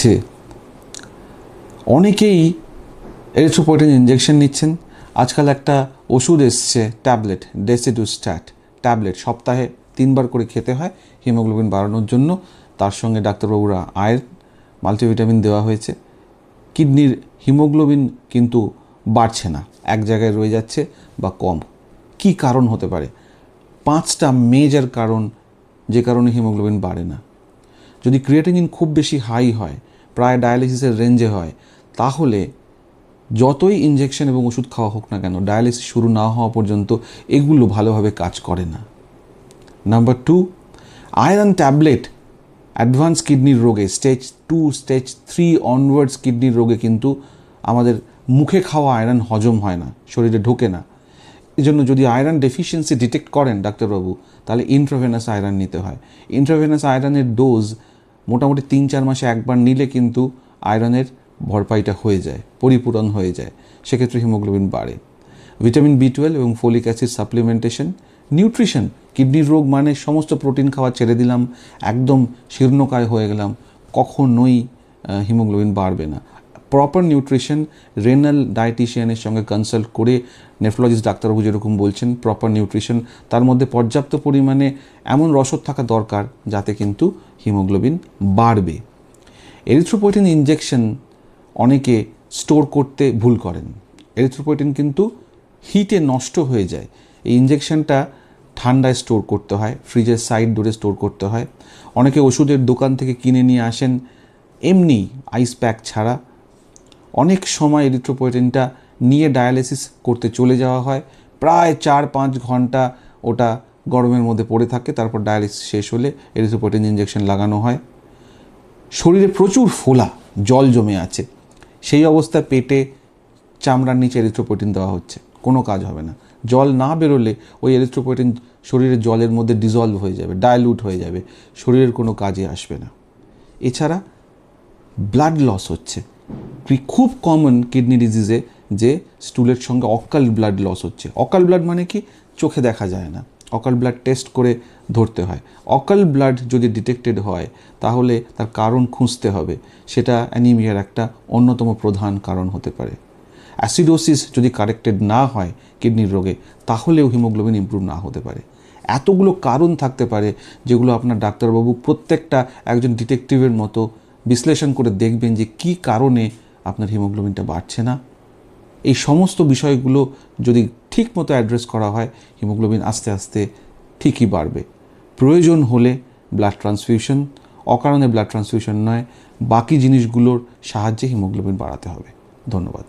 আছে অনেকেই erythropoietin injection নিচ্ছেন। আজকাল একটা ওষুধ এসছে ট্যাবলেট, ডেসিডুস্ট্যাট ট্যাবলেট, সপ্তাহে 3 বার করে খেতে হয় হিমোগ্লোবিন বাড়ানোর জন্য। তার সঙ্গে ডাক্তারবাবুরা আয়রন মাল্টিভিটামিন দেওয়া হয়েছে। কিডনির হিমোগ্লোবিন কিন্তু বাড়ছে না, এক জায়গায় রয়ে যাচ্ছে বা কম। কি কারণ হতে পারে? 5টা মেজর কারণ যে কারণে হিমোগ্লোবিন বাড়ে না। যদি ক্রিয়েটিনিন খুব বেশি হাই হয়, প্রায় ডায়ালিসিসের রেঞ্জে হয়, তাহলে যতই ইনজেকশন এবং ওষুধ খাওয়া হোক না কেন, ডায়ালিসিস শুরু না হওয়া পর্যন্ত এগুলো ভালোভাবে কাজ করে না। নাম্বার 2, আয়রন ট্যাবলেট অ্যাডভান্স কিডনির রোগে, স্টেজ 2, স্টেজ 3 অনওয়ার্ডস কিডনির রোগে কিন্তু আমাদের মুখে খাওয়া আয়রন হজম হয় না, শরীরে ঢোকে না। এজন্য যদি আয়রন ডেফিসিয়েন্সি ডিটেক্ট করেন ডাক্তারবাবু, তাহলে ইন্ট্রাভেনাস আয়রন নিতে হয়। ইন্ট্রাভেনাস আয়রনের ডোজ মোটামুটি 3-4 মাসে একবার নিলে কিন্তু আয়রনের ভরপাইটা হয়ে যায়, পরিপূরণ হয়ে যায়, সেক্ষেত্রে হিমোগ্লোবিন বাড়ে। ভিটামিন B12 এবং ফোলিক অ্যাসিড সাপ্লিমেন্টেশন। নিউট্রিশন, কিডনির রোগ মানে সমস্ত প্রোটিন খাওয়া ছেড়ে দিলাম, একদম শীর্ণকায় হয়ে গেলাম, কখনোই হিমোগ্লোবিন বাড়বে না। প্রপার নিউট্রিশন, রেনাল ডায়েটিশিয়ানের সঙ্গে কনসাল্ট করে, নেফ্রোলজিস্ট ডাক্তারবাবু যেরকম বলছেন, প্রপার নিউট্রিশন, তার মধ্যে পর্যাপ্ত পরিমাণে এমন রসদ থাকা দরকার যাতে কিন্তু হিমোগ্লোবিন বাড়বে। এরিথ্রোপয়েটিন ইনজেকশন অনেকে স্টোর করতে ভুল করেন। এরিথ্রোপয়েটিন কিন্তু হিটে নষ্ট হয়ে যায়। এই ইনজেকশনটা ঠান্ডায় স্টোর করতে হয়, ফ্রিজের সাইড ডোরে স্টোর করতে হয়। অনেকে ওষুধের দোকান থেকে কিনে নিয়ে আসেন এমনি আইস প্যাক ছাড়া। অনেক সময় এরিথ্রোপয়েটিনটা নিয়ে ডায়ালিসিস করতে চলে যাওয়া হয়, প্রায় 4-5 ঘন্টা ওটা গরমের মধ্যে পড়ে থাকে, তারপর ডায়ালিসিস শেষ হলে এরিথ্রোপয়েটিন ইনজেকশন লাগানো হয়। শরীরে প্রচুর ফোলা, জল জমে আছে, সেই অবস্থায় পেটে চামড়ার নিচে এরিথ্রোপয়েটিন দেওয়া হচ্ছে, কোনো কাজ হবে না। জল না বেরোলে ওই এরিথ্রোপয়েটিন শরীরের জলের মধ্যে ডিজলভ হয়ে যাবে, ডাইলুট হয়ে যাবে, শরীরের কোনো কাজে আসবে না। এছাড়া ব্লাড লস হচ্ছে, খুব কমন কিডনি ডিজিজে যে স্টুলের সঙ্গে অকাল ব্লাড লস হচ্ছে। অকাল ব্লাড মানে কি? চোখে দেখা যায় না, অকাল ব্লাড টেস্ট করে ধরতে হয়। অকাল ব্লাড যদি ডিটেক্টেড হয় তাহলে তার কারণ খুঁজতে হবে, সেটা অ্যানিমিয়ার একটা অন্যতম প্রধান কারণ হতে পারে। অ্যাসিডোসিস যদি কারেক্টেড না হয় কিডনির রোগে, তাহলেও হিমোগ্লোবিন ইমপ্রুভ না হতে পারে। এতগুলো কারণ থাকতে পারে যেগুলো আপনার ডাক্তারবাবু প্রত্যেকটা একজন ডিটেকটিভের মতো বিশ্লেষণ করে দেখবেন যে কী কারণে আপনার হিমোগ্লোবিনটা বাড়ছে না। এই সমস্ত বিষয়গুলো যদি ঠিক মতো অ্যাড্রেস করা হয়, হিমোগ্লোবিন আস্তে আস্তে ঠিকই বাড়বে। প্রয়োজন হলে ব্লাড ট্রান্সফিউশন, অকারণে ব্লাড ট্রান্সফিউশন নয়, বাকি জিনিসগুলোর সাহায্যে হিমোগ্লোবিন বাড়াতে হবে। ধন্যবাদ।